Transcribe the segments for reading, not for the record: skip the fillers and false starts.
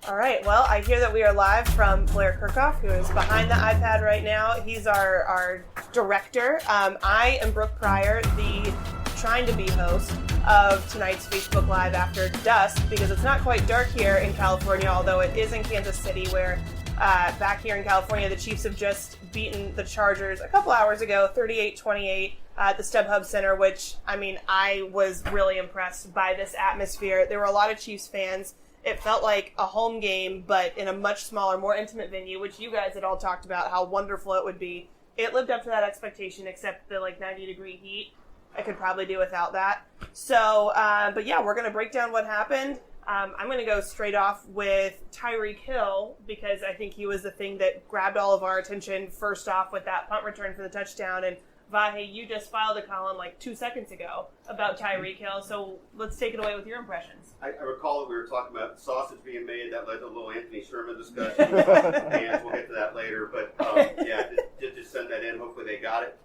All right, well, I hear that we are live from Blair Kerkhoff, who is behind the iPad right now. He's our director. I am Brooke Pryor, the trying-to-be host of tonight's Facebook Live After Dusk, because it's not quite dark here in California, although it is in Kansas City, where back here in California, the Chiefs have just beaten the Chargers a couple hours ago, 38-28, at the StubHub Center, which, I mean, I was really impressed by this atmosphere. There were a lot of Chiefs fans. It felt like a home game, but in a much smaller, more intimate venue, which you guys had all talked about how wonderful it would be. It lived up to that expectation, except the 90-degree heat. I could probably do without that. So, but yeah, we're going to break down what happened. I'm going to go straight off with Tyreek Hill, because I think he was the thing that grabbed all of our attention first off with that punt return for the touchdown. And Vahe, you just filed a column 2 seconds ago about Tyreek Hill, so let's take it away with your impressions. I recall that we were talking about sausage being made. That led to a little Anthony Sherman discussion, and we'll get to that later. But yeah, did just send that in. Hopefully they got it.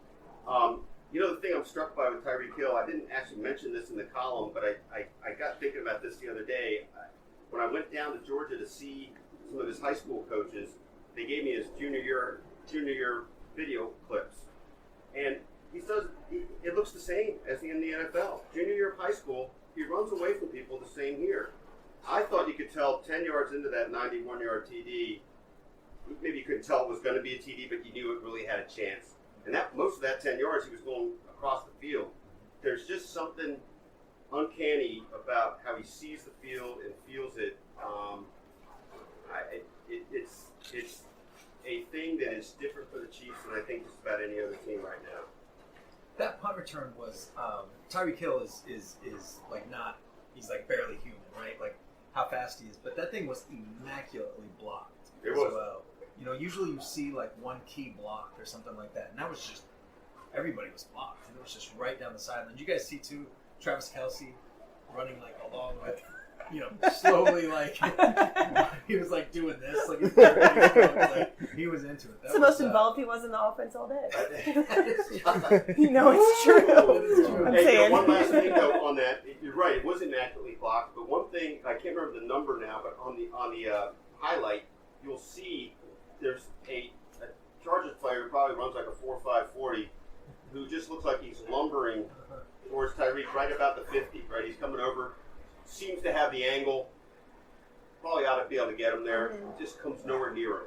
The thing I'm struck by with Tyreek Hill, I didn't actually mention this in the column, but I got thinking about this the other day. When I went down to Georgia to see some of his high school coaches, they gave me his junior year video clips. And it looks the same as in the NFL. Junior year of high school, he runs away from people the same here. I thought you could tell 10 yards into that 91-yard TD, maybe you couldn't tell it was going to be a TD, but you knew it really had a chance. And most of that 10 yards, he was going across the field. There's just something uncanny about how he sees the field and feels it. It's a thing that is different for the Chiefs than I think just about any other team right now. That punt return was Tyreek Hill is not, he's barely human, right? How fast he is, but that thing was immaculately blocked. It was. Well. Usually you see one key blocked or something like that, and that was just everybody was blocked, and it was just right down the sideline. You guys see too, Travis Kelce running along with. Slowly, he was doing this, he was into it. It's the most involved he was in the offense all day. It's true. I'm saying. One last thing though on that, you're right. It was immaculately blocked, but one thing I can't remember the number now, but on the highlight, you'll see there's a Chargers player who probably runs a 4.5 who just looks like he's lumbering towards Tyreek right about the 50. Right, he's coming over. Seems to have the angle. Probably ought to be able to get him there. Just comes nowhere near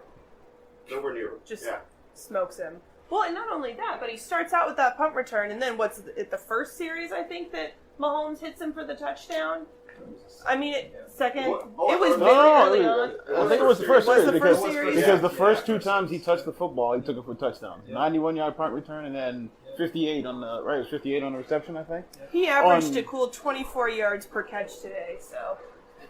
him. Just smokes him. Well, and not only that, but he starts out with that punt return, and then what's it, the first series, I think, that Mahomes hits him for the touchdown? I mean, second. It was very early on. I think it was the first series. Because the first yeah, two times he touched the football, he took it for a touchdown. Yeah. 91-yard punt return, and then 58 on the right. It was 58 on the reception, I think. He averaged a cool 24 yards per catch today. So.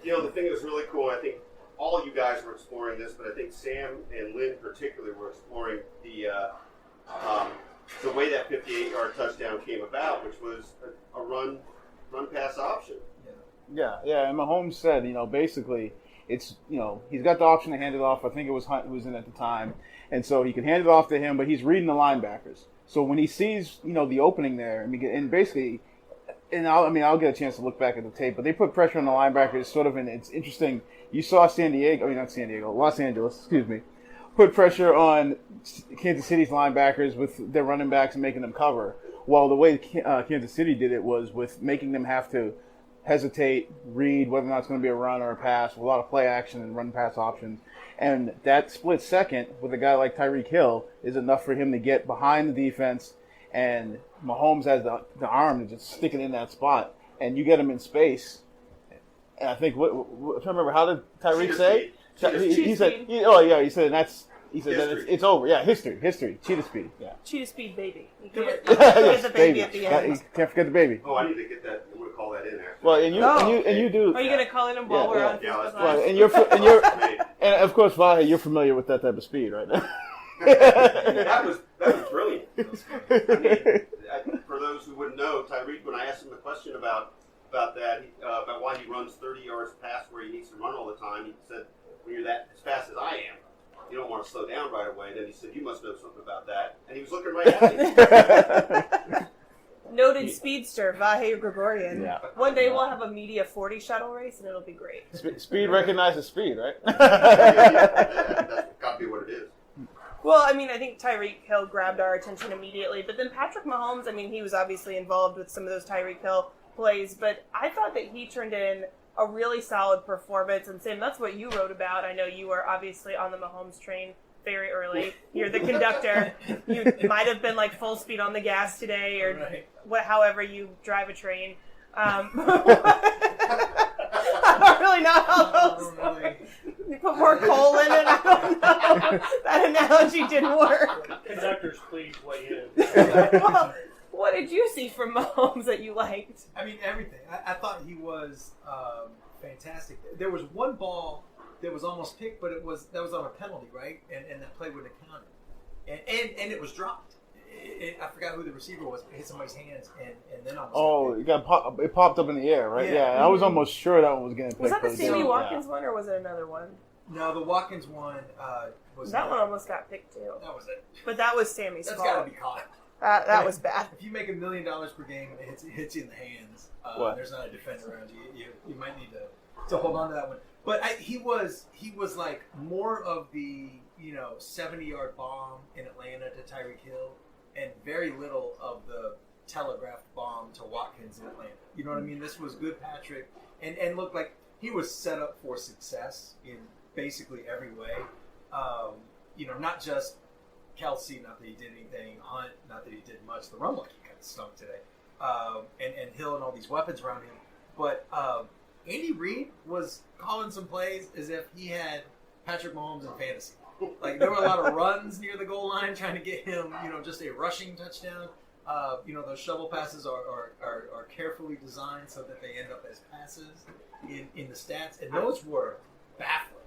The thing that was really cool, I think all you guys were exploring this, but I think Sam and Lynn particularly were exploring the way that 58-yard touchdown came about, which was a run-pass option. Yeah, and Mahomes said, basically, it's, he's got the option to hand it off. I think it was Hunt who was in at the time. And so he can hand it off to him, but he's reading the linebackers. So when he sees, the opening there, and basically, and I'll get a chance to look back at the tape, but they put pressure on the linebackers sort of, and it's interesting. You saw Los Angeles, put pressure on Kansas City's linebackers with their running backs and making them cover. While the way Kansas City did it was with making them have to hesitate, read whether or not it's going to be a run or a pass, with a lot of play action and run pass options. And that split second with a guy like Tyreek Hill is enough for him to get behind the defense, and Mahomes has the arm to just stick it in that spot, and you get him in space. And I think, I'm trying to remember, how did Tyreek say? He said, it's over. Yeah, history. Cheetah speed. Yeah. Cheetah speed, baby. You can't forget the baby at the end. You can't forget the baby. Oh, I need to get that. I'm going to call that in there. Well, and you do. Are you going to call it in while we're on? Yeah, and of course, Vahe, you're familiar with that type of speed, right? That was brilliant. For those who wouldn't know, Tyreek, when I asked him a question about that, about why he runs 30 yards past where he needs to run all the time, he said, "When you're that as fast as I am, you don't want to slow down right away." And then he said, "You must know something about that." And he was looking right at me. noted speedster Vahe Gregorian. Yeah. One day we'll have a media 40 shuttle race, and it'll be great. Speed recognizes speed, right? That's got to be what it is. Well, I mean, I think Tyreek Hill grabbed our attention immediately, but then Patrick Mahomes, I mean, he was obviously involved with some of those Tyreek Hill plays, but I thought that he turned in a really solid performance, and Sam, that's what you wrote about. I know you were obviously on the Mahomes train very early. You're the conductor. You might have been like full speed on the gas today, or however you drive a train. I don't really know how those work. You put more coal in it. I don't know. That analogy didn't work. Conductors, please weigh in. Well, what did you see from Mahomes that you liked? I mean, everything. I thought he was fantastic. There was one ball that was almost picked, but that was on a penalty, right? And that play wouldn't have counted. And it was dropped. I forgot who the receiver was, but it hit somebody's hands and then almost. It popped up in the air, right? Yeah, I was almost sure that one was getting picked. Was that the Sammy Watkins one, or was it another one? No, the Watkins one was that one almost got picked too. That was it. But that was Sammy's fault. That's got to be caught. That was bad. If you make $1 million per game and it hits you in the hands, there's not a defender around you. You might need to hold on to that one. But he was like more of the 70-yard bomb in Atlanta to Tyreek Hill, and very little of the telegraphed bomb to Watkins in Atlanta. You know what I mean? This was good Patrick, and looked like he was set up for success in basically every way. Not just Kelsey, not that he did anything. Hunt, not that he did much. The run lucky kind of stunk today. And Hill and all these weapons around him. But Andy Reid was calling some plays as if he had Patrick Mahomes in fantasy. Like, there were a lot of runs near the goal line trying to get him, just a rushing touchdown. Those shovel passes are carefully designed so that they end up as passes in the stats. And those were baffling.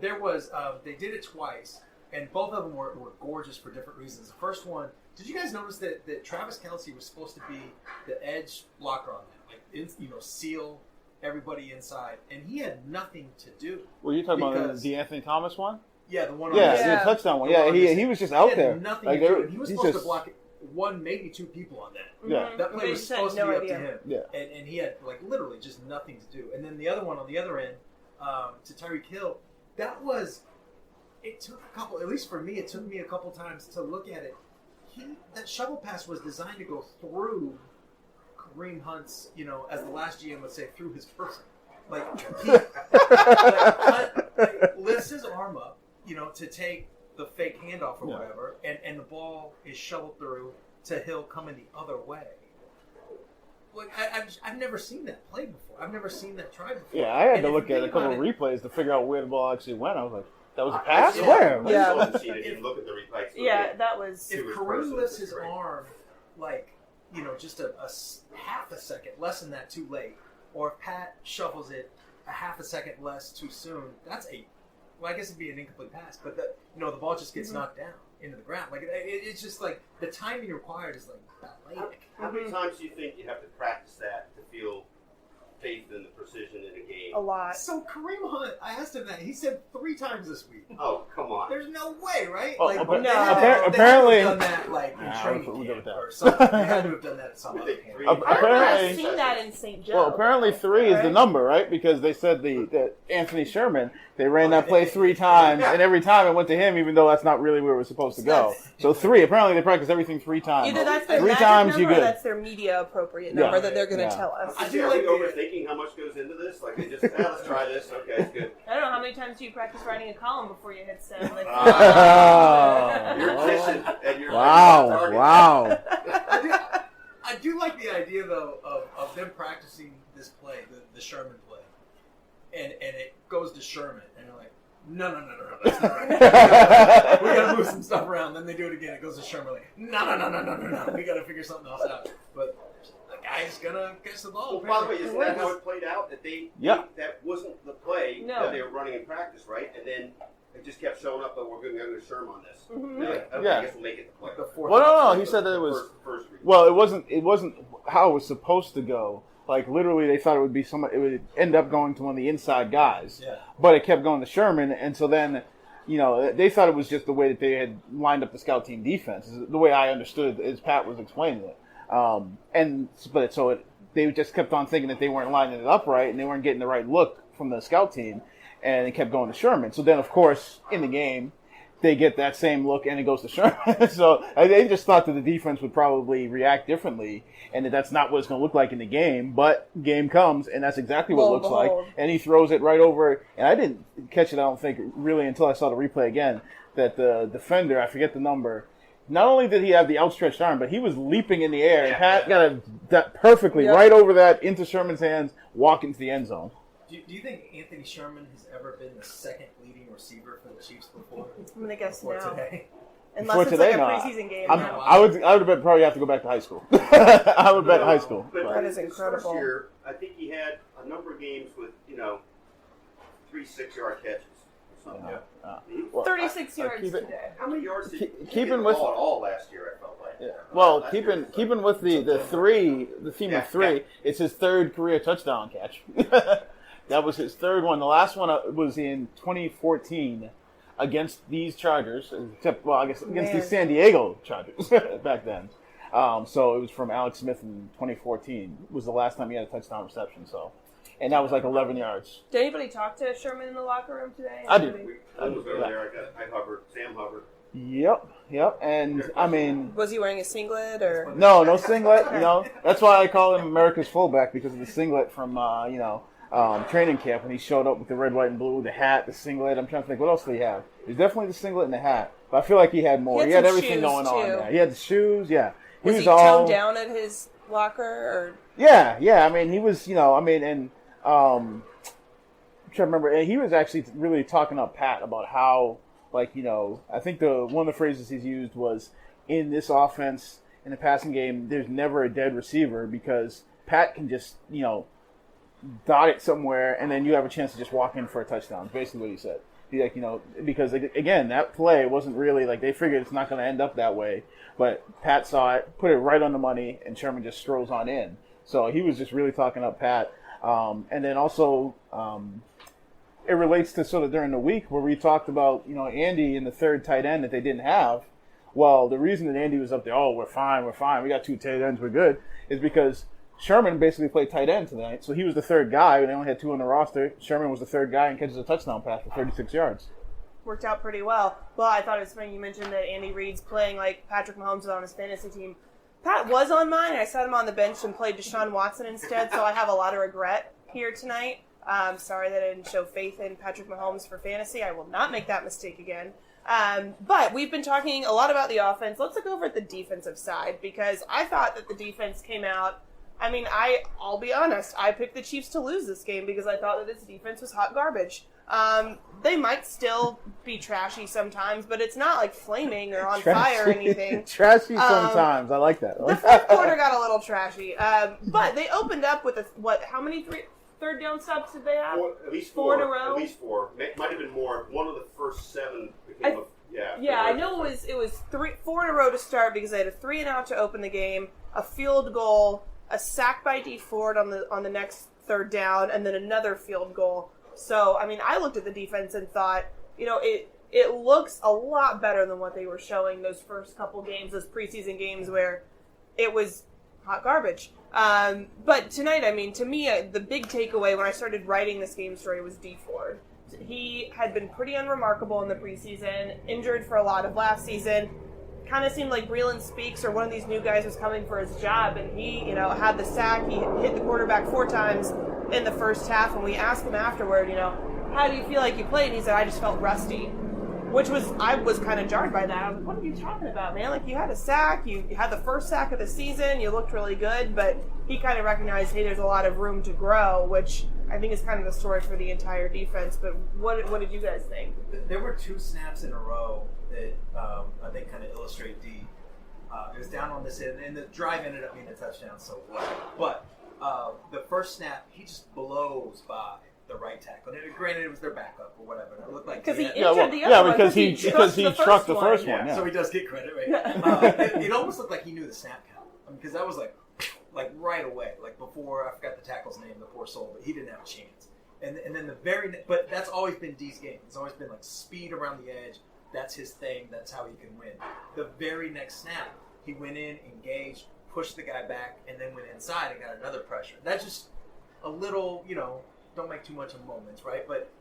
There was, they did it twice. And both of them were gorgeous for different reasons. The first one, did you guys notice that Travis Kelce was supposed to be the edge blocker on that? Seal everybody inside. And he had nothing to do. Were you talking about the Anthony Thomas one? Yeah, the one on the touchdown one. Yeah, he was just out there. Nothing to do. He was supposed to block one, maybe two people on that. Yeah. That play was supposed to be up to him. Yeah. And he had, literally just nothing to do. And then the other one on the other end, to Tyreek Hill, that was... It took at least for me, it took me a couple times to look at it. That shovel pass was designed to go through Kareem Hunt's, as the last GM would say, through his person. Hunt lifts his arm up, to take the fake handoff or whatever, and the ball is shoveled through to Hill coming the other way. I've never seen that play before. I've never seen that tried before. Yeah, I had to look at a couple of replays to figure out where the ball actually went. I was like, that was a pass? Where? Yeah. I didn't look at the replay. Yeah, that was... If Kareem lifts his arm, just a half a second, less than that, too late, or if Pat shuffles it a half a second less too soon, that's I guess it'd be an incomplete pass, but the ball just gets knocked down into the ground. It's just the timing required is ballet. How many times do you think you have to practice that to feel faith in the precision in a game? A lot. So Kareem Hunt, I asked him that. He said 3 times this week. Oh, come on. There's no way, right? Oh, they apparently, had to have done that in training camp or something. They had to have done that at some other camp. I've seen that in St. Joe. Well, apparently 3 is the number, right? Because they said that Anthony Sherman, they ran that play 3 times, and every time it went to him, even though that's not really where it was supposed to go. So 3. Apparently they practice everything 3 times. Either that's their 3 magic times number, you or good. that's their media appropriate number that they're going to tell us. Are we overthinking how much goes into this? They just, let's try this. Okay, it's good. I don't know, how many times do you practice writing a column before you hit send? You're efficient, and you're Wow. I do like the idea, though, of them practicing this play, the Sherman play. And it goes to Sherman, and they're like, no, that's not right. We got to move some stuff around. Then they do it again. It goes to Sherman, like, no. We got to figure something else out. But the guy's going to catch the ball. Well, by the way, isn't that how it played out? That wasn't the play that they were running in practice, right? And then it just kept showing up, but we're going to go to Sherman on this. I guess we'll make it the play. Well, no. He said that it was... Well, it wasn't how it was supposed to go. Literally, they thought it would be it would end up going to one of the inside guys. Yeah. But it kept going to Sherman, and so then, they thought it was just the way that they had lined up the scout team defense. The way I understood it, as Pat was explaining it. They just kept on thinking that they weren't lining it up right and they weren't getting the right look from the scout team, and it kept going to Sherman. So then, of course, in the game, they get that same look and it goes to Sherman. So they just thought that the defense would probably react differently and that that's not what it's going to look like in the game. But game comes, and that's exactly what it looks like. And he throws it right over. And I didn't catch it, I don't think, really until I saw the replay again, that the defender, I forget the number, not only did he have the outstretched arm, but he was leaping in the air. And Pat got that perfectly right over that into Sherman's hands, walk into the end zone. Do you think Anthony Sherman has ever been the second leading receiver for the Chiefs before? I'm going to guess no. Today? Unless it's like a preseason game. I would bet probably have to go back to high school. I would bet high school. But that is incredible. First year, I think he had a number of games with, 3 6-yard catches. Well, 36 yards today. How many yards did he keeping with all last year? I felt like. Yeah. Well, keeping with the theme of three, it's his third career touchdown catch. That was his third one. The last one was in 2014 against these Chargers, against the San Diego Chargers back then. So it was from Alex Smith in 2014. Was the last time he had a touchdown reception. So. And that was like 11 yards. Did anybody talk to Sherman in the locker room today? I did. I was over there. I hovered. Sam hovered. Yep. And, I mean... Was he wearing a singlet or... No singlet. That's why I call him America's fullback, because of the singlet from, training camp when he showed up with the red, white, and blue, the hat, the singlet. I'm trying to think, what else did he have? There's definitely the singlet and the hat. But I feel like he had more. He had everything going on there. He had the shoes, yeah. Was he toned down at his locker? Or? Yeah. I mean, he was, I'm trying to remember. And he was actually really talking up Pat about how, I think one of the phrases he's used was, in this offense, in the passing game, there's never a dead receiver because Pat can just, dot it somewhere and then you have a chance to just walk in for a touchdown. Basically what he said. He's like, because, again, that play wasn't really, they figured it's not going to end up that way. But Pat saw it, put it right on the money, and Sherman just strolls on in. So he was just really talking up Pat. And then also, it relates to sort of during the week where we talked about, Andy in the third tight end that they didn't have. Well, the reason that Andy was up there, we're fine, we got 2 tight ends, we're good, is because Sherman basically played tight end tonight. So he was the third guy. They only had 2 on the roster. Sherman was the third guy and catches a touchdown pass for 36 yards. Worked out pretty well. Well, I thought it was funny you mentioned that Andy Reid's playing like Patrick Mahomes was on his fantasy team. Pat was on mine. I set him on the bench and played Deshaun Watson instead, so I have a lot of regret here tonight. I'm sorry that I didn't show faith in Patrick Mahomes for fantasy. I will not make that mistake again. But we've been talking a lot about the offense. Let's look over at the defensive side, because I thought that the defense came out. I mean, I'll be honest. I picked the Chiefs to lose this game because I thought that this defense was hot garbage. They might still be trashy sometimes, but it's not like flaming or on fire or anything. Trashy sometimes. I like that. The fourth quarter got a little trashy. But they opened up with how many third down stops did they have? At least 4 in a row? At least 4. Might have been more. One of the first 7 became I know it was 4 in a row to start because they had a 3-and-out to open the game, a field goal, a sack by D Ford on the next third down, and then another field goal. So, I mean, I looked at the defense and thought, it looks a lot better than what they were showing those first couple games, those preseason games where it was hot garbage. But tonight, I mean, to me, the big takeaway when I started writing this game story was D Ford. He had been pretty unremarkable in the preseason, injured for a lot of last season. Kind of seemed like Breland Speaks or one of these new guys was coming for his job, and he, had the sack. He hit the quarterback 4 times in the first half, and we asked him afterward, how do you feel like you played? And he said, I just felt rusty, I was kind of jarred by that. I was like, what are you talking about, man? Like, you had a sack, you had the first sack of the season, you looked really good, but he kind of recognized, hey, there's a lot of room to grow, which I think is kind of the story for the entire defense. But what did you guys think? There were 2 snaps in a row that I think kind of illustrate D. It was down on this end, and the drive ended up being a touchdown, so what? But the first snap, he just blows by the right tackle. And granted, it was their backup or whatever. It looked like because he injured the other one. Because he trucked the first one. Yeah. So he does get credit, right? It almost looked like he knew the snap count. Because that was like right away, like before, I forgot the tackle's name, the poor soul, but he didn't have a chance. And then but that's always been D's game. It's always been like speed around the edge. That's his thing. That's how he can win. The very next snap, he went in, engaged, pushed the guy back, and then went inside and got another pressure. That's just a little, don't make too much of moments, right? But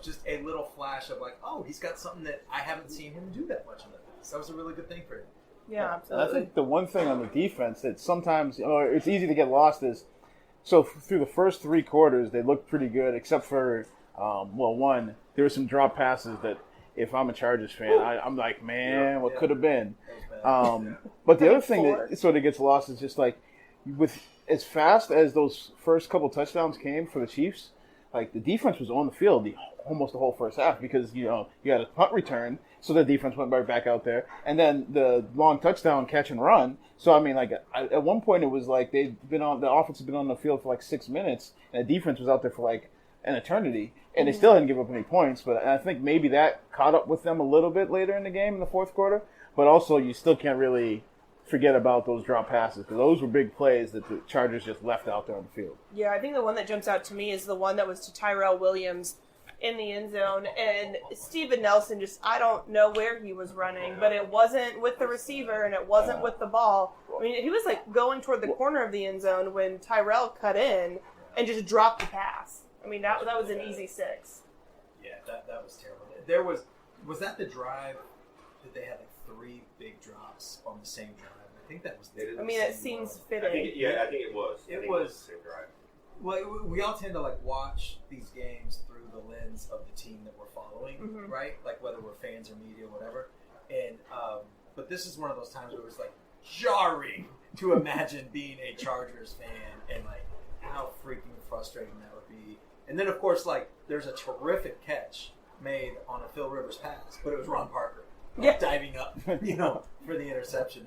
just a little flash of like, oh, he's got something that I haven't seen him do that much in the past. That was a really good thing for him. Yeah, And absolutely. I think the one thing on the defense that sometimes it's easy to get lost is, so through the first 3 quarters, they looked pretty good, except for, one, there were some drop passes that if I'm a Chargers fan, I'm like, man, what could have been? That was bad. But the other thing Four. that sort of gets lost is just like, with as fast as those first couple touchdowns came for the Chiefs, like the defense was on the field almost the whole first half because you had a punt return, so the defense went right back out there, and then the long touchdown catch and run. So I mean, like at one point it was like the offense had been on the field for like 6 minutes, and the defense was out there for like an eternity, and they still didn't give up any points. But I think maybe that caught up with them a little bit later in the game in the fourth quarter. But also, you still can't really forget about those drop passes because those were big plays that the Chargers just left out there on the field. Yeah, I think the one that jumps out to me is the one that was to Tyrell Williams in the end zone. And Steven Nelson I don't know where he was running, but it wasn't with the receiver and it wasn't with the ball. I mean, he was like going toward the corner of the end zone when Tyrell cut in and just dropped the pass. I mean, that was an easy 6. Yeah, that was terrible. Was that the drive that they had like 3 big drops on the same drive? I think that was. I mean, it seems fitting. I think it was. I think it was the same drive. Well, we all tend to like watch these games through the lens of the team that we're following, right? Like whether we're fans or media, whatever. And but this is one of those times where it was like jarring to imagine being a Chargers fan and like how freaking frustrating that would be. And then of course, like there's a terrific catch made on a Phil Rivers pass, but it was Ron Parker diving up, for the interception.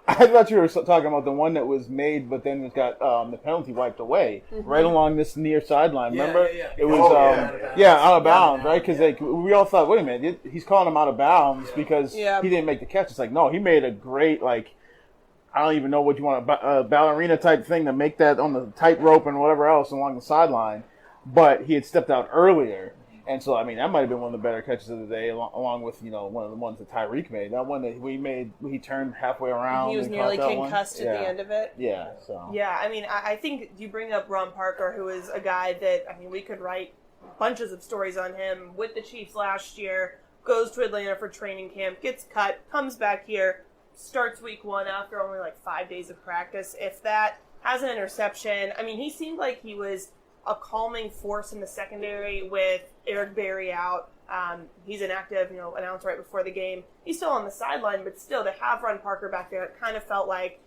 I thought you were talking about the one that was made, but then it got the penalty wiped away right along this near sideline. Remember? Yeah. It was out of bounds, right? Because we all thought, wait a minute, he's calling him out of bounds because he didn't make the catch. It's like, no, he made a great I don't even know what you want, a ballerina type thing to make that on the tightrope and whatever else along the sideline, but he had stepped out earlier. And so, I mean, that might have been one of the better catches of the day, along with, one of the ones that Tyreek made. That one that he turned halfway around. He was and nearly caught that concussed one. at the end of it. Yeah, so. Yeah, I mean, I think you bring up Ron Parker, who is a guy that, I mean, we could write bunches of stories on him with the Chiefs last year, goes to Atlanta for training camp, gets cut, comes back here, starts week 1 after only like 5 days of practice. If that has an interception, I mean, he seemed like he was a calming force in the secondary with Eric Berry out. He's an active, announcer right before the game. He's still on the sideline, but still to have Ron Parker back there, it kind of felt like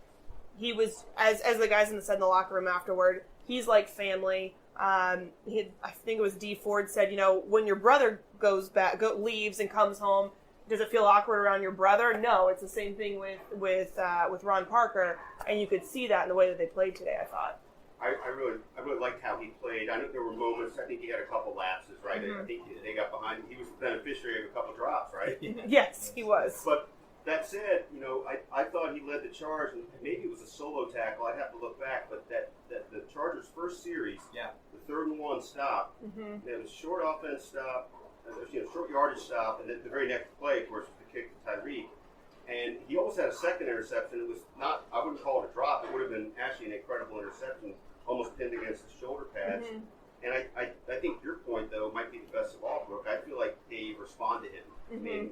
he was, as the guys said in the locker room afterward, he's like family. I think it was D Ford said, when your brother leaves and comes home, does it feel awkward around your brother? No, it's the same thing with Ron Parker, and you could see that in the way that they played today, I thought. I really liked how he played. I know there were moments. I think he had a couple lapses, right? I think they got behind him. He was the beneficiary of a couple drops, right? Yes, he was. But that said, I thought he led the charge, and maybe it was a solo tackle. I'd have to look back, but that the Chargers' first series, the 3rd and 1 stop, there was a short offense stop, short yardage stop, and then the very next play, of course, was the kick to Tyreek. And he almost had a second interception. It was not, I wouldn't call it a drop. It would have been actually an incredible interception, almost pinned against the shoulder pads. And I think your point, though, might be the best of all, Brooke. I feel like Dave responded to him. I mean,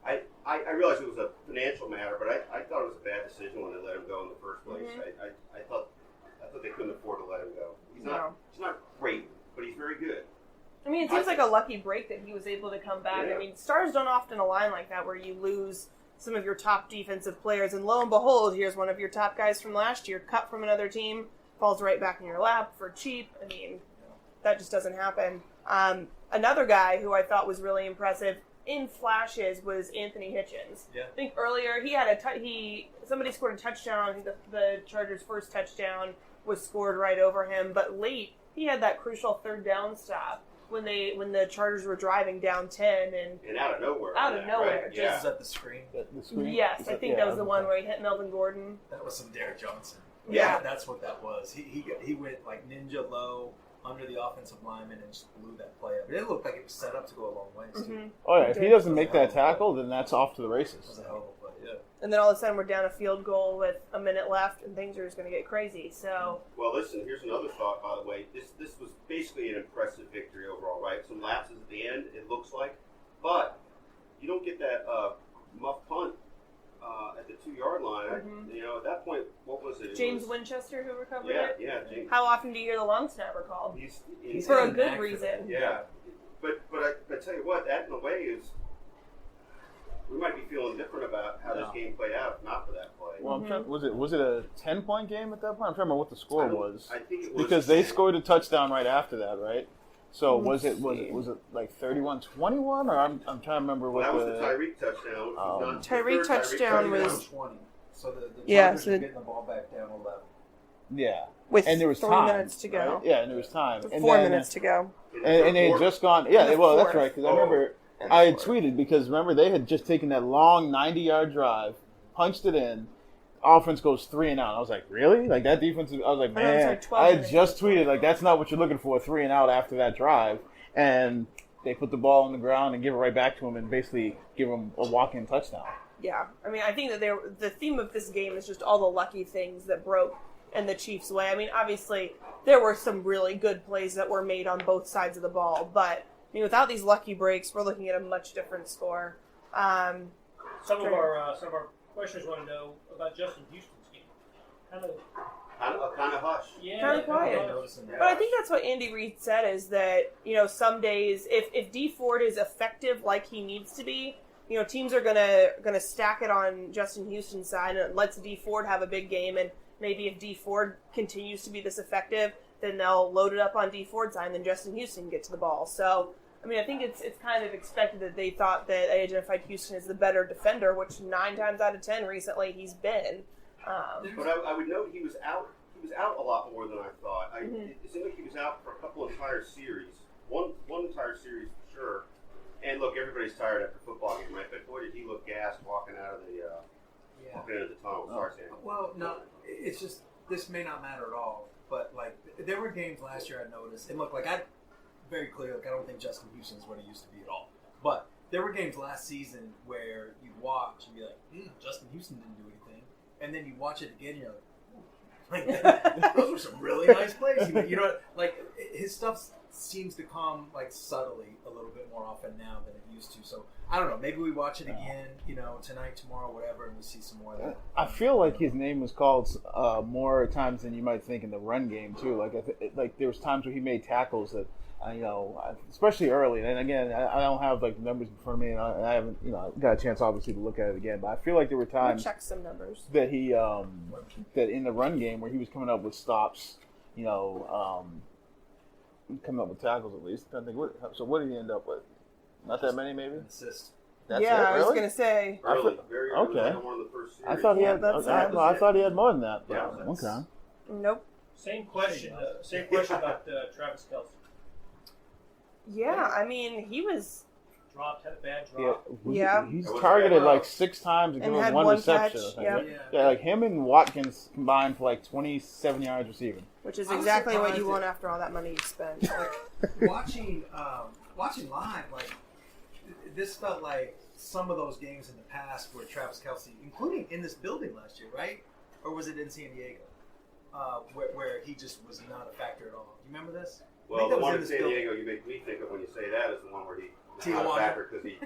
I realized it was a financial matter, but I thought it was a bad decision when they let him go in the first place. I thought they couldn't afford to let him go. He's not great, but he's very good. I mean, it seems like a lucky break that he was able to come back. Yeah. I mean, stars don't often align like that where you lose some of your top defensive players. And lo and behold, here's one of your top guys from last year, cut from another team, falls right back in your lap for cheap. I mean, that just doesn't happen. Another guy who I thought was really impressive in flashes was Anthony Hitchens. Yeah. I think earlier he had somebody scored a touchdown. I think the Chargers' first touchdown was scored right over him. But late, he had that crucial 3rd down stop when the Chargers were driving down 10 and out of nowhere. Right? Just is that the screen? The screen? Yes, I think that was the one where he hit Melvin Gordon. That was some Derek Johnson. Yeah. That's what that was. He went like ninja low under the offensive lineman and just blew that play up. It looked like it was set up to go a long ways too. Oh yeah, if he doesn't make that tackle, then that's off to the races. That was a hell of a play. Yeah. And then all of a sudden we're down a field goal with a minute left, and things are just going to get crazy. So, Well, listen, here's another thought, by the way. This was basically an impressive victory overall, right? Some lapses at the end, it looks like. But you don't get that muff punt at the 2-yard line. Mhm. You know, at that point, what was it? James Winchester, who recovered Yeah, it. yeah, James. How often do you hear the long snapper called? He's For a got an good knack for reason. that. Yeah, but I tell you what, that in a way is we might be feeling different about how this game played out, if not for that play. Well, I'm trying, was it a 10-point game at that point? I'm trying to remember what the score was. I think it was Because they scored a touchdown right after that, right? So was it see. like 31-21, or I'm trying to remember what Well, that was the Tyreek touchdown. Which was not the Tyreek third touchdown was 20. So the Yeah, Chargers so were getting the ball back down 11. yeah, with and there was 3 time, minutes to go. right? Yeah, and there was time. And 4 then- minutes to go. And they had just gone. Yeah, the well, that's fourth. right. Because I Oh. remember And I the had fourth. tweeted because remember they had just taken that long 90-yard drive, punched it in. Offense goes 3 and out. I was like, really? Like that defense? I was like, I know, it's man. like 12 I had minutes. just tweeted like that's not what you're looking for. 3 and out after that drive, and they put the ball on the ground and give it right back to him and basically give him a walk-in touchdown. Yeah, I mean, I think that the theme of this game is just all the lucky things that broke in the Chiefs' way. I mean, obviously, there were some really good plays that were made on both sides of the ball, but I mean, without these lucky breaks, we're looking at a much different score. Some of our questioners want to know about Justin Houston's game. Kind of hush. yeah, Kinda quiet. Noticing that. But I think that's what Andy Reid said is that, you know, some days, if D Ford is effective like he needs to be, you know, teams are gonna stack it on Justin Houston's side and lets D Ford have a big game, and maybe if D Ford continues to be this effective, then they'll load it up on D Ford's side and then Justin Houston can get to the ball. So, I mean, I think it's kind of expected that they thought that they identified Houston as the better defender, which 9 times out of 10 recently he's been. But I would note he was out. He was out a lot more than I thought. It seemed like he was out for a couple entire series. One entire series for sure. And look, everybody's tired after a football game, right? But boy, did he look gassed walking out of the walking into the tunnel. Sorry, Sam. Well, no, it's just this may not matter at all. But like, there were games last year I noticed, and look, like very clear, like I don't think Justin Houston is what he used to be at all. But there were games last season where you watch and be like, Justin Houston didn't do anything, and then you watch it again, and you're like, those were some really nice plays. You know, like his stuff seems to come like subtly a little bit more often now than it used to. So I don't know. Maybe we watch it again, you know, tonight, tomorrow, whatever, and we see some more of that. I feel like his name was called more times than you might think in the run game too. Like there was times where he made tackles that, you know, especially early. And again, I don't have like the numbers in front of me, and I haven't, you know, got a chance obviously to look at it again. But I feel like there were We'll times check some numbers. that he that in the run game where he was coming up with stops, you know, coming up with tackles at least. I think so. What did he end up with? Not that many, maybe. An assist. That's yeah, it, I was really? gonna say. Early, very early. Okay. Like one of the first series. I thought he Yeah, had. that's I, it. I thought he had more than that. But, Yeah, okay. Nope. Same question. Same question about Travis Kelce. Yeah, I mean, he was Had a bad Yeah, drop. Yeah. He's It was targeted bad. like 6 times and And given had one one reception. catch, I think. yep. Yeah, like him and Watkins combined for like 27 yards receiving. which is I was exactly what you surprised want that- after all that money you spent. watching live, like this felt like some of those games in the past where Travis Kelce, including in this building last year, right? Or was it in San Diego, where he just was not a factor at all? Do you remember this? Well, I think the that was one in in this San building. Diego you make me think of when you say that is the one where he was Tijuana. not a factor because he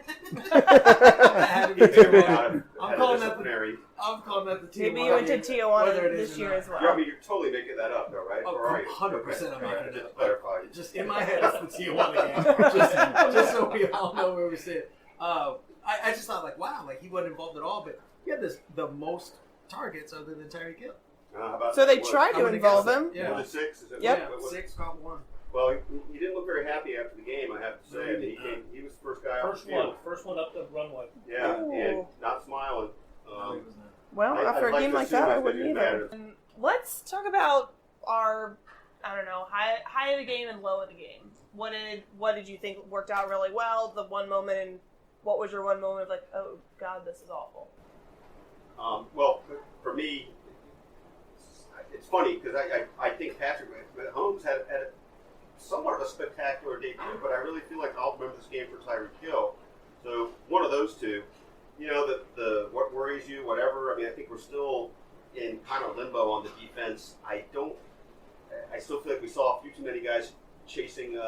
That had to be came Tijuana. out of I'm had a calling that disciplinary. I'm calling that the Tijuana. Maybe you went to game, Tijuana whether it is this or year not. as well. I mean, you're totally making that up, though, right? Oh, Or are you? 100% I'm Okay, making it just up. to clarify. Just in my head, it's the Tijuana game. just so we all know where we sit. I just thought, like, wow, like he wasn't involved at all, but he had the most targets other than Tyreek Hill. How about So they what? tried I'm to gonna involve guess him. that. Yeah. Was it 6? Is it Yep. what- 6 caught 1. Well, he didn't look very happy after the game, I have to No, say. he I mean, did he was the first guy off First the field. one up the runway. Yeah, Ooh. and not smiling. No, he was not. Well, after I'd a like game to like assume that, I that wouldn't didn't either. matter. Let's talk about our, I don't know, high of the game and low of the game. What did you think worked out really well? The one moment, and what was your one moment of like, oh God, this is awful? Well, for me, it's funny because I think Patrick Mahomes had a somewhat of a spectacular debut, but I really feel like I'll remember this game for Tyreek Hill. So one of those two. what worries you, whatever. I mean, I think we're still in kind of limbo on the defense. I still feel like we saw a few too many guys chasing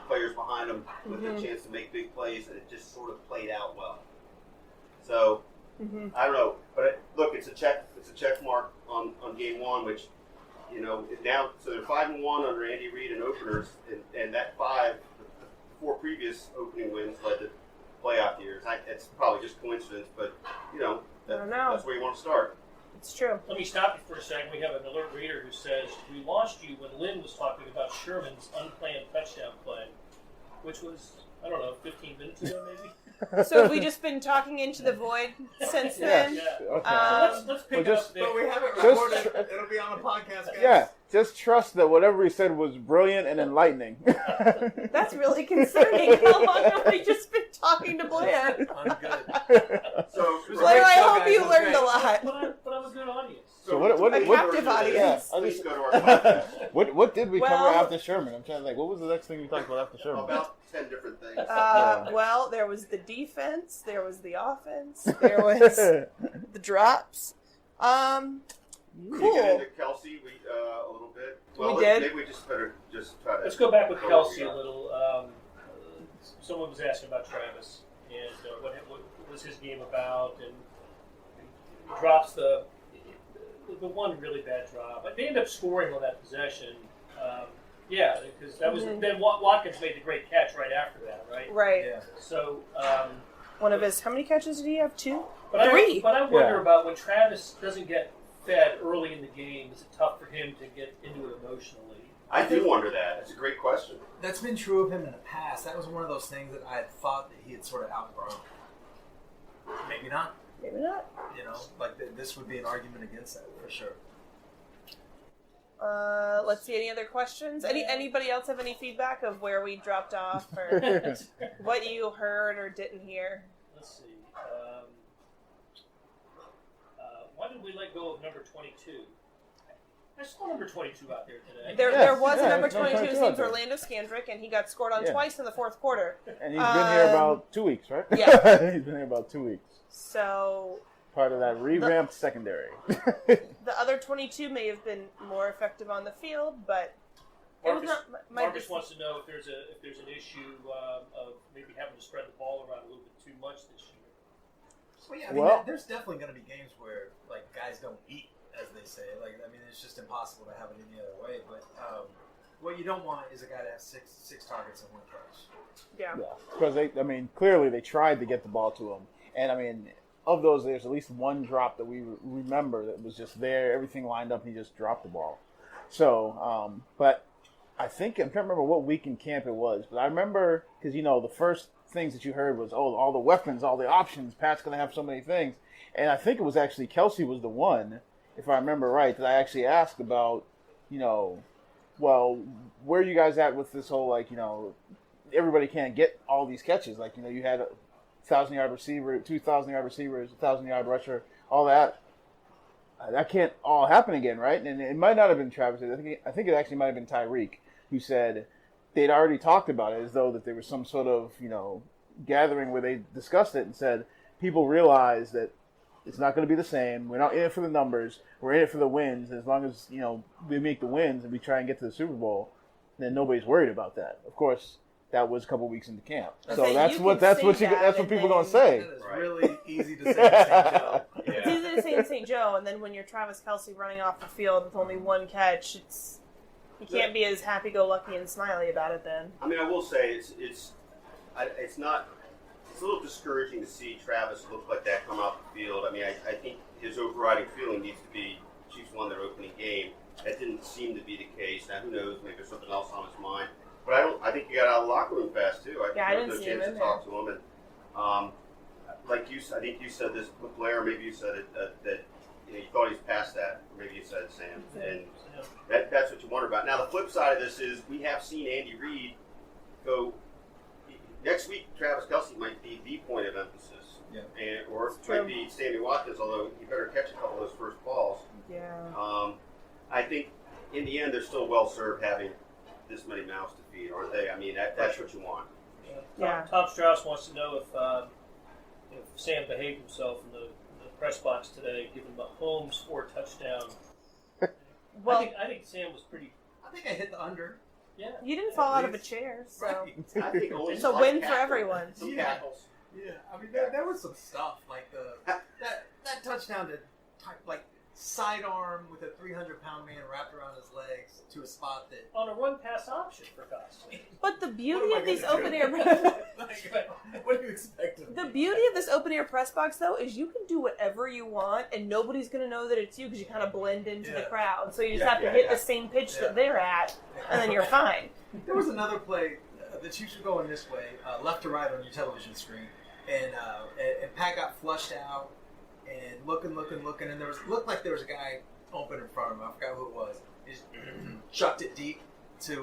players behind them with a chance to make big plays, and it just sort of played out well. So I don't know, but look, it's a check mark on game one, which now so they're 5-1 under Andy Reid in openers, and that the 4 previous opening wins led to playoff years. It's probably just coincidence, but that's where you want to start. It's true. Let me stop you for a second. We have an alert reader who says, we lost you when Lynn was talking about Sherman's unplanned touchdown play, which was, 15 minutes ago maybe? So have we just been talking into the void since then? Yeah. Okay. So let's pick up there. But we haven't recorded. It'll be on the podcast, guys. Yeah, just trust that whatever he said was brilliant and enlightening. That's really concerning. How long have we just been talking to Blair? I'm good. So Blair, I hope guys. you It was learned great. a lot. But I'm a good audience. So what A captive audience. Please go to our podcast. What did we cover Well- after Sherman? I'm trying to think. What was the next thing we talked about after Sherman? About 10 different things. Well, there was the defense, there was the offense, there was the drops. We Cool. get into Kelsey a little bit. Well, We did. Maybe we just better try to. Let's go back with go Kelsey where a we are. little. Someone was asking about Travis and what was his game about, and he drops the one really bad drop. But they end up scoring on that possession. Because that was then Watkins made the great catch right after that, right? Right. Yeah. So. One of his, how many catches did he have? 2? But 3. I wonder Yeah. about when Travis doesn't get fed early in the game. Is it tough for him to get into it emotionally? I do wonder that. It's a great question. That's been true of him in the past. That was one of those things that I had thought that he had sort of outgrown. Maybe not. Maybe not. This would be an argument against that for sure. Let's see. Any other questions? Anybody else have any feedback of where we dropped off or what you heard or didn't hear? Let's see. Why did we let go of number 22? I saw number 22 out there today. There was a number it's number 22. His 22 out name's there. Orlando Scandrick, and he got scored on Yeah. twice in the fourth quarter. And he's been here about 2 weeks, right? Yeah. He's been here about 2 weeks. So Part of that revamped secondary. the other 22 may have been more effective on the field, but it was not my Marcus wants to know if there's an issue of maybe having to spread the ball around a little bit too much this year. Well, yeah, I mean, Well- there's definitely going to be games where guys don't eat, as they say. It's just impossible to have it any other way. But what you don't want is a guy to have six targets and 1 catch. Yeah. Because clearly they tried to get the ball to him, and of those, there's at least one drop that we remember that was just there, everything lined up, and he just dropped the ball. So, but I think I'm trying to remember what week in camp it was, but I remember because the first things that you heard was all the weapons, all the options. Pat's gonna have so many things, and I think it was actually Kelsey was the one, if I remember right, that I actually asked about, well, where are you guys at with this whole everybody can't get all these catches. You had a 1,000-yard receiver, 2,000-yard receivers, 1,000-yard rusher, all that. That can't all happen again, right? And it might not have been Travis. I think it actually might have been Tyreek who said they'd already talked about it as though that there was some sort of, gathering where they discussed it and said people realize that it's not going to be the same. We're not in it for the numbers. We're in it for the wins. As long as, we make the wins and we try and get to the Super Bowl, then nobody's worried about that. Of course, that was a couple weeks into camp. Okay, So you that's can what say that's that what people and are going to say. That is Right. really easy to say to St. Joe. It's easy to say in St. Joe, and then when you're Travis Kelsey running off the field with only 1 catch, you can't be as happy-go-lucky and smiley about it then. I mean, I will say it's a little discouraging to see Travis look like that come off the field. I mean, I think his overriding feeling needs to be Chiefs won their opening game. That didn't seem to be the case. Now, who knows? Maybe there's something else on his mind. But I think he got out of the locker room fast too. I didn't no see him chance in to there. talk to him. And I think you said this with Blair. Maybe you said it that you thought he was past that. Or maybe you said it, Sam. And that's what you wonder about. Now, the flip side of this is we have seen Andy Reid go. Next week, Travis Kelsey might be the point of emphasis. Yeah. Or it might be Sammy Watkins, although he better catch a couple of those first balls. Yeah. I think in the end, they're still well served having this many mouths to feed, aren't they? I mean, that's what you want. Yeah. Tom Strauss wants to know Sam behaved himself in the press box today, giving Mahomes 4 touchdowns. Well, I think Sam was pretty. I think I hit the under. Yeah. you didn't fall out of a chair, so Right. I think only it's a some win for cackles. everyone. Some Yeah. cackles. Yeah, I mean there was some stuff like that touchdown to like sidearm with a 300-pound man wrapped around his legs to a spot that. On a run pass option, for God's sake. But the beauty What am I of these gonna open do? air What do you expect of the me? beauty of this open air press box though is you can do whatever you want and nobody's gonna know that it's you because you kind of blend into the Yeah. crowd. So you just Yeah, have to yeah, hit yeah. the same pitch Yeah. that they're at, and then you're fine. There was another play. The Chiefs were going this way, left to right on your television screen, and Pat got flushed out and looking, and looked like there was a guy open in front of him. I forgot who it was. He just chucked it deep to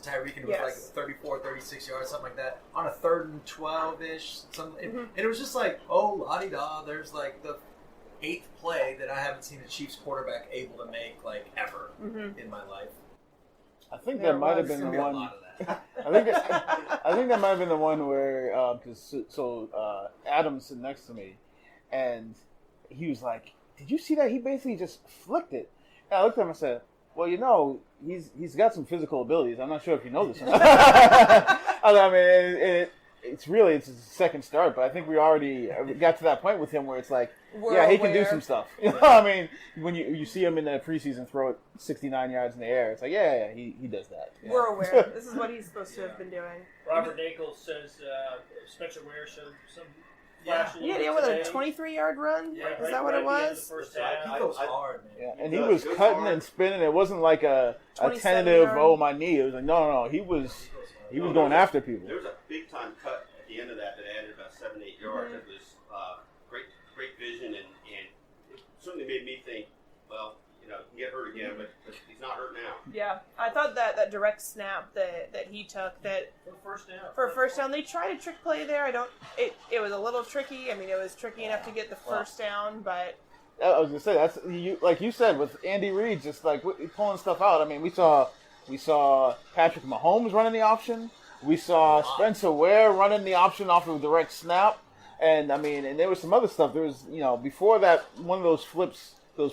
Tyreek, and it was Yes. like 34, 36 yards, something like that, on a 3rd and 12-ish. Something, Mhm. and it was just like, oh, la-di-da, there's like the 8th play that I haven't seen a Chiefs quarterback able to make like ever Mm-hmm. in my life. I think There that might have was been There's the gonna be a one. lot of that. I think that might have been the one where Adam's sitting next to me, and he was like, "Did you see that? He basically just flicked it." And I looked at him and said, "Well, he's got some physical abilities. I'm not sure if you know this." Or not." I mean, it's his second start, but I think we already got to that point with him where it's like, We're he can do aware. some stuff. You know, I mean, when you see him in the preseason throw it 69 yards in the air, it's like, he does that. Yeah. We're aware. This is what he's supposed to have been doing. Robert Nichols says Spencer Ware showed some Yeah. flash. Yeah, with a 23-yard run. Yeah, is that what it was? First He half. He goes hard, man. Yeah, He and he does. was Goes cutting hard. and spinning. It wasn't like a 27 tentative, yard. my knee. It was like, no. He was going after people. There was a big time cut at the end of that added about 7-8 yards. Mhm. It was great vision, and it certainly made me think, well, he can get hurt again, but he's not hurt now. Yeah, I thought that direct snap that he took that For first down. for a first down, they tried a trick play there. It was a little tricky. I mean, it was tricky enough to get the first down, but I was gonna say that's like you said with Andy Reid, just like pulling stuff out. I mean, we saw Patrick Mahomes running the option. We saw Spencer Ware running the option off of a direct snap, and I mean, and there was some other stuff. There was before that one of those flips, those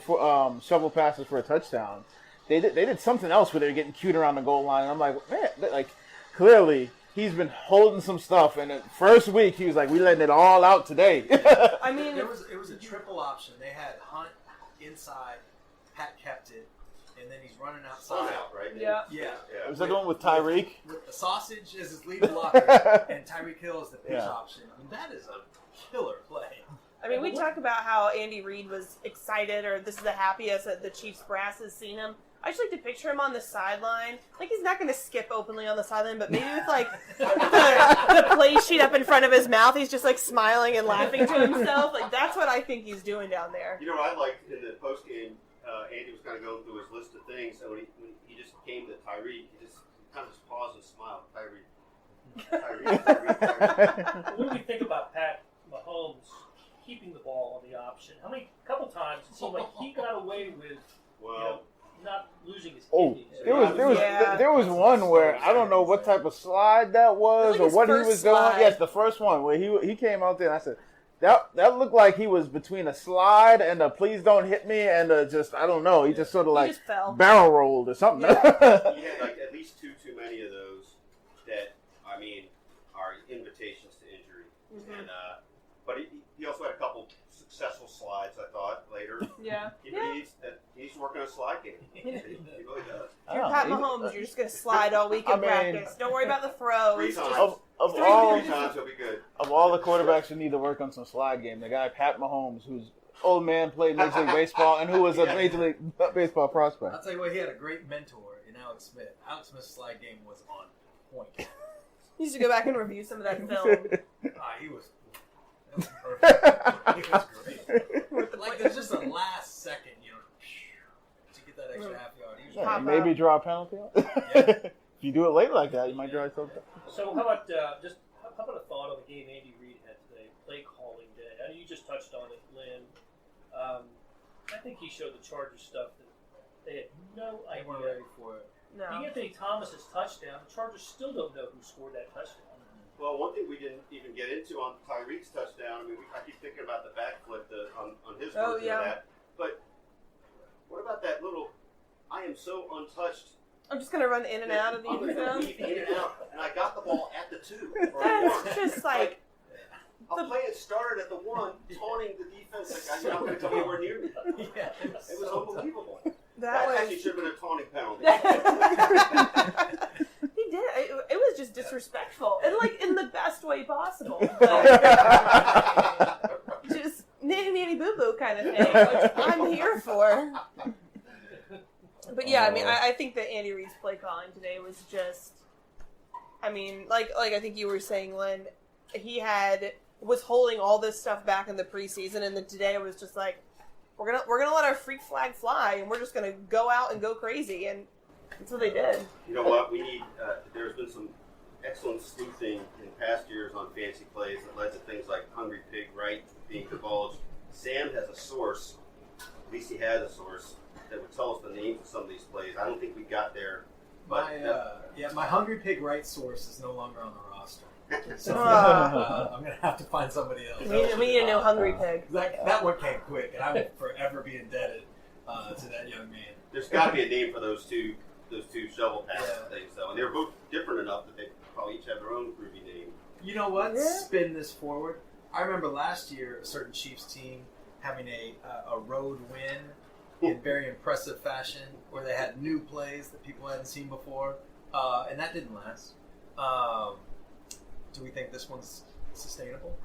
shovel passes for a touchdown. They did something else where they were getting cute around the goal line. And I'm like, man, like clearly he's been holding some stuff. And the first week he was like, we letting it all out today. I mean, it was a triple option. They had Hunt inside, Pat kept it, and then he's running Sun outside. out, right? Yeah. Yeah. Was that the one with Tyreek? With the sausage as his lead blocker and Tyreek Hill as the pitch option. I mean, that is a killer play. I mean, we talk about how Andy Reid was excited, or this is the happiest that the Chiefs brass has seen him. I just like to picture him on the sideline. Like, he's not going to skip openly on the sideline, but maybe with, like, the play sheet up in front of his mouth, he's just, like, smiling and laughing to himself. Like, that's what I think he's doing down there. You know what I liked in the post game? Andy was kind of going through his list of things, and when he just came to Tyreek, he just kind of just paused and smiled. Tyreek. What do we think about Pat Mahomes keeping the ball on the option? Couple times it seemed like he got away with Well, not losing his Oh, kidneys. there was one where I don't know what type of slide that was Like or his what he first was doing. slide. Yes, the first one where he came out there and I said that looked like he was between a slide and a please don't hit me and just I don't know. He just sort of He like just fell. barrel rolled or something. he had like at least too many of those that are invitations to injury. Mhm. And but he also had a couple successful slides. I thought later. Yeah. He needs to work on a slide game. He really does. If you're Pat Mahomes, you're just going to slide all week in I mean- practice. Don't worry about the throws. 3 Just- times. of Three all Three times he'll be good. of all the quarterbacks who need to work on some slide game, the guy Pat Mahomes, who's old man, played Major League Baseball and who was a Major League Baseball prospect. I'll tell you what, he had a great mentor in Alex Smith. Alex Smith's slide game was on point. You need to go back and review some of that film. He was perfect. He was great. Like, there's just a last second, to get that extra half yard. He was Yeah, Pop maybe up. draw a penalty. If you do it late like that, you might draw a penalty. So how about how about a thought on the game Andy Reid had today, play calling day? I know you just touched on it, Lynn. I think he showed the Chargers stuff that they had no They weren't idea. ready for it. No. Anthony Thomas's touchdown, the Chargers still don't know who scored that touchdown. Well, one thing we didn't even get into on Tyreek's touchdown, I mean, I keep thinking about the backflip on his version of that. But what about that little, I am so untouched. I'm just going to run in and out of the I'm end going to zone. weave in and out, and I got the ball at the 2. That's just like... A play had started at the 1, taunting the defense like, you're not going to come anywhere near me. Yeah, It was unbelievable. That actually was... should have been a taunting penalty. He did. It was just disrespectful. And, like, in the best way possible. Just nanny boo-boo kind of thing, which I'm here for. But, yeah, I mean, I think that Andy Reid's play calling today was just... I mean, like I think you were saying, Lynn, he was holding all this stuff back in the preseason, and then today it was just like, we're gonna let our freak flag fly, and we're just gonna go out and go crazy, and that's what they did. You know what? We need. There's been some excellent sleuthing in past years on fancy plays that led to things like Hungry Pig Right being divulged. Sam has a source. At least he has a source that would tell us the names of some of these plays. I don't think we got there. But my Hungry Pig Right source is no longer on the roster. So I'm going to have to find somebody else. We need a new Hungry Pig. That one came quick, and I will forever be indebted to that young man. There's got to be a name for those two shovel pass things, though. And they're both different enough that they probably each have their own groovy name. You know what? Yeah. Spin this forward. I remember last year a certain Chiefs team having a road win in very impressive fashion where they had new plays that people hadn't seen before, and that didn't last. Do we think this one's sustainable?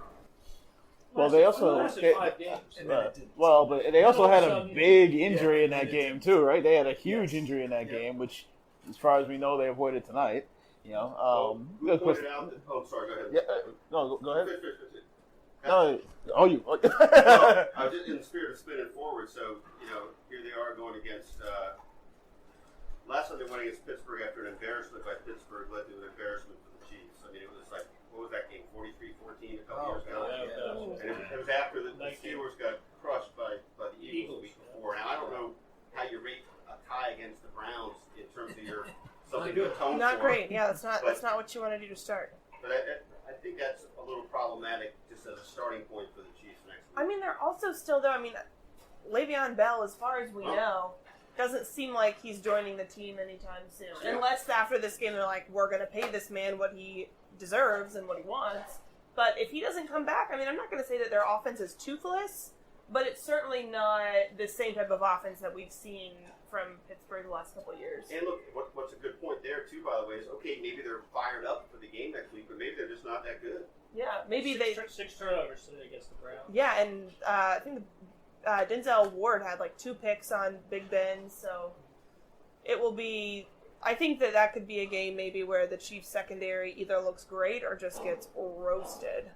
Well, they also lasted 5 games. but they also had a big injury in that game too, right? They had a huge injury in that game, which, as far as we know, they avoided tonight. You know, who pointed out that? Oh, sorry. Go ahead. Yeah, no, go ahead. Finish. No, you. No, I was just in the spirit of spinning forward. So here they are going against. Last time they went against Pittsburgh after an embarrassment by Pittsburgh led to an embarrassment for the Chiefs. I mean, it was like, what was that game? 43-14 a couple years ago. Yeah. And it was after the Steelers got crushed by the Eagles the week before. Now I don't know how you rate a tie against the Browns in terms of your something to atone Not for. great. Yeah, that's not what you want to do to start. But I think that's a little problematic just as a starting point for the Chiefs next week. I mean, they're also still though. I mean, Le'Veon Bell, as far as we know, doesn't seem like he's joining the team anytime soon. Yeah. Unless after this game they're like, we're going to pay this man what he deserves and what he wants. But if he doesn't come back, I mean, I'm not going to say that their offense is toothless, but it's certainly not the same type of offense that we've seen from Pittsburgh the last couple of years. And look, what's a good point there, too, by the way, is, okay, maybe they're fired up for the game next week, but maybe they're just not that good. Yeah, maybe six turnovers today against the Browns. Yeah, and I think Denzel Ward had like 2 picks on Big Ben, so it will be... I think that could be a game maybe where the Chiefs secondary either looks great or just gets roasted.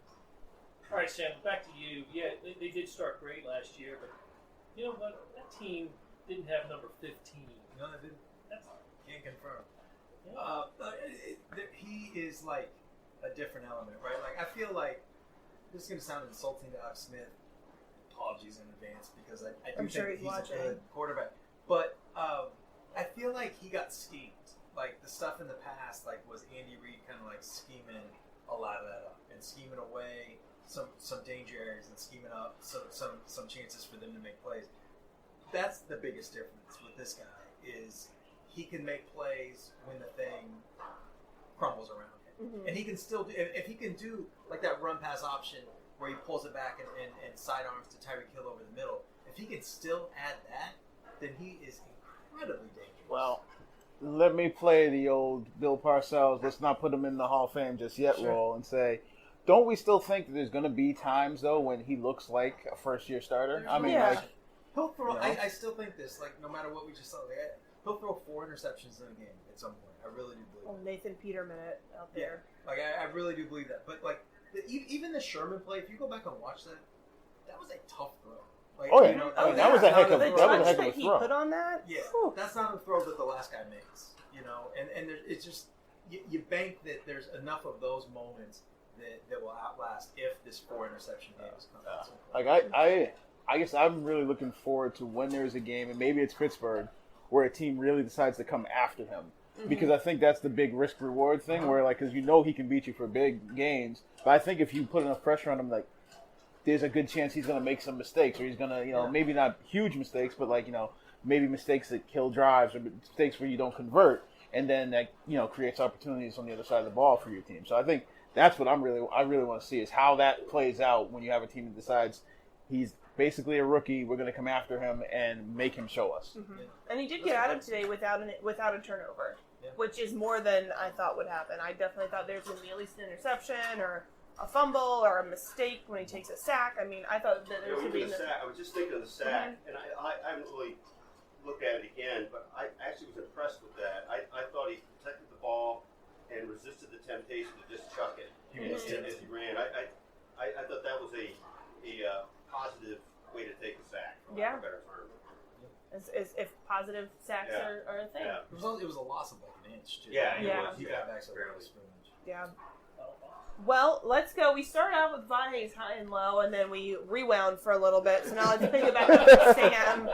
All right, Sam, back to you. Yeah, they did start great last year, but you know what? That team didn't have number 15. No, they didn't. Can't confirm. Yeah. He is like a different element, right? Like, I feel like this is going to sound insulting to Alex Smith. Apologies in advance because I do I'm sure think he's he's watching. a good quarterback. But I feel like he got schemed. Like, the stuff in the past, like, was Andy Reid kind of like scheming a lot of that up and scheming away some danger areas and scheming up some chances for them to make plays. That's the biggest difference with this guy is he can make plays when the thing crumbles around him. Mm-hmm. And he can still do, if he can do like that run pass option where he pulls it back and sidearms to Tyreek Hill over the middle, if he can still add that, then he is incredibly dangerous. Well, let me play the old Bill Parcells, let's not put him in the Hall of Fame just yet role and say, don't we still think that there's going to be times, though, when he looks like a first-year starter? I mean, Yeah. like... He'll throw. You know? I still think this. Like, no matter what we just saw, he'll throw 4 interceptions in a game at some point. I really do believe. Well, Nathan Peterman out there. Yeah. Like, I really do believe that. But like, even the Sherman play, if you go back and watch that, that was a tough throw. Like, Oh, yeah. you know, I mean, that was a heck of the a touch that throw. he put on that. Yeah, Whew. that's not a throw that the last guy makes. You know, and it's just you bank that there's enough of those moments that will outlast if this 4 interception game is coming. Like, I guess I'm really looking forward to when there's a game, and maybe it's Pittsburgh, where a team really decides to come after him. Because I think that's the big risk-reward thing where, like, because you know he can beat you for big gains. But I think if you put enough pressure on him, like, there's a good chance he's going to make some mistakes, or he's going to, maybe not huge mistakes, but, like, maybe mistakes that kill drives or mistakes where you don't convert. And then that, creates opportunities on the other side of the ball for your team. So I think that's what I really want to see is how that plays out when you have a team that decides he's basically a rookie. We're going to come after him and make him show us. And he did get out of today without a turnover, which is more than I thought would happen. I definitely thought there was going to be at least an interception or a fumble or a mistake when he takes a sack. I mean, I thought that there was going to be the sack. I was just thinking of the sack, and I haven't really looked at it again, but I actually was impressed with that. I thought he protected the ball and resisted the temptation to just chuck it as he ran. I thought that was a positive way to take a sack, for lack of a better term. As if positive sacks are a thing. Yeah. It was a loss of like an inch, too. Yeah. He got back so early scrimmage. Yeah. Well, let's go. We started out with Vahe's high and low, and then we rewound for a little bit. So now let's pick it back up to Sam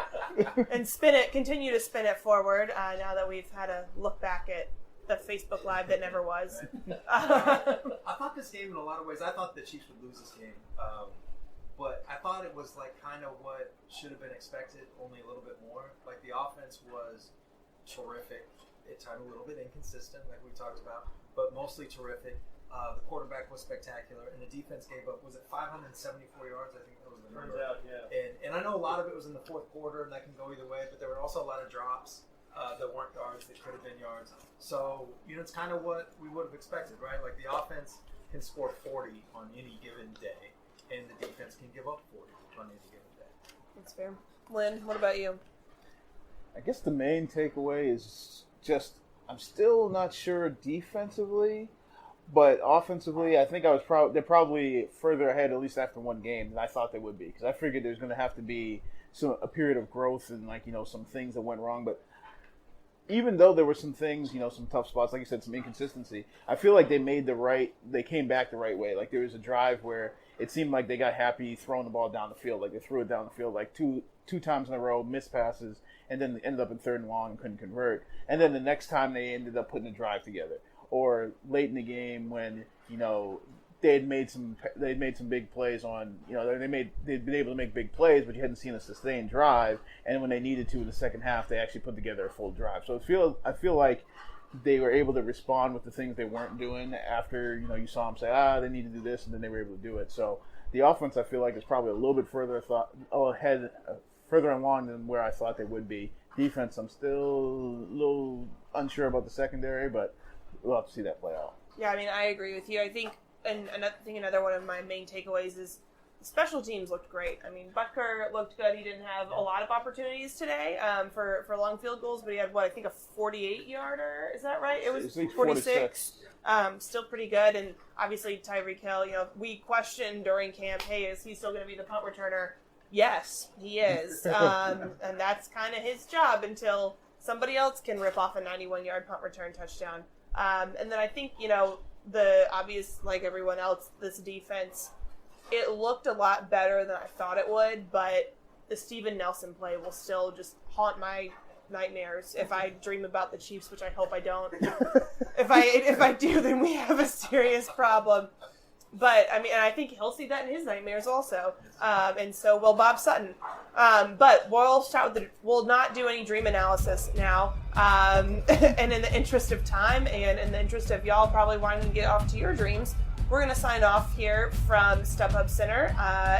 and continue to spin it forward now that we've had a look back at the Facebook Live that never was. I thought this game, in a lot of ways, I thought the Chiefs would lose this game. But I thought it was like kind of what should have been expected, only a little bit more. Like the offense was terrific, at times a little bit inconsistent, like we talked about, but mostly terrific. The quarterback was spectacular, and the defense gave up, was it 574 yards? I think that was the number. Turns out, yeah. And I know a lot of it was in the fourth quarter, and that can go either way, but there were also a lot of drops that weren't yards that could have been yards. So, it's kind of what we would have expected, right? Like the offense can score 40 on any given day, and the defense can give up 40 on any given day. That's fair. Lynn, what about you? I guess the main takeaway is just I'm still not sure defensively, but offensively, I think they're probably further ahead, at least after one game, than I thought they would be. Because I figured there's going to have to be a period of growth and some things that went wrong. But even though there were some things, some tough spots, like you said, some inconsistency, I feel like they came back the right way. Like there was a drive where it seemed like they got happy throwing the ball down the field. Like they threw it down the field like two times in a row, missed passes, and then ended up in 3rd and long and couldn't convert. And then the next time they ended up putting a drive together. Or late in the game when they'd made some big plays on they'd been able to make big plays, but you hadn't seen a sustained drive. And when they needed to in the second half, they actually put together a full drive. So I feel like they were able to respond with the things they weren't doing after you saw them say they need to do this, and then they were able to do it. So the offense, I feel like, is probably a little bit further along than where I thought they would be. Defense, I'm still a little unsure about the secondary, but we'll have to see that play out. Yeah, I mean, I agree with you. I think another one of my main takeaways is the special teams looked great. I mean, Butker looked good. He didn't have a lot of opportunities today for long field goals, but he had, I think a 48-yarder. Is that right? It was 46. Still pretty good. And obviously Tyreek Hill, we questioned during camp, hey, is he still going to be the punt returner? Yes, he is. And that's kind of his job until somebody else can rip off a 91-yard punt return touchdown. And then I think, the obvious, like everyone else, this defense, it looked a lot better than I thought it would, but the Steven Nelson play will still just haunt my nightmares if I dream about the Chiefs, which I hope I don't. If I do, then we have a serious problem. But, I mean, and I think he'll see that in his nightmares also. And so will Bob Sutton. But we'll not do any dream analysis now. And in the interest of time and in the interest of y'all probably wanting to get off to your dreams, we're going to sign off here from StubHub Center.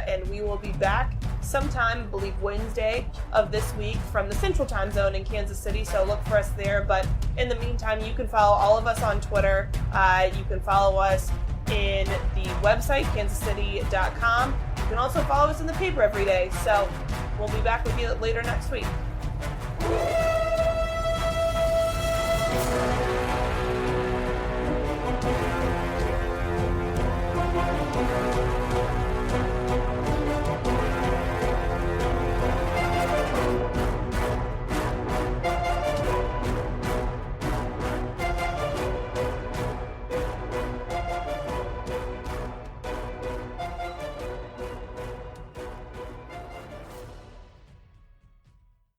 And we will be back sometime, I believe Wednesday of this week from the Central Time Zone in Kansas City. So look for us there. But in the meantime, you can follow all of us on Twitter. You can follow us in the website, kansascity.com. You can also follow us in the paper every day. So we'll be back with you later next week.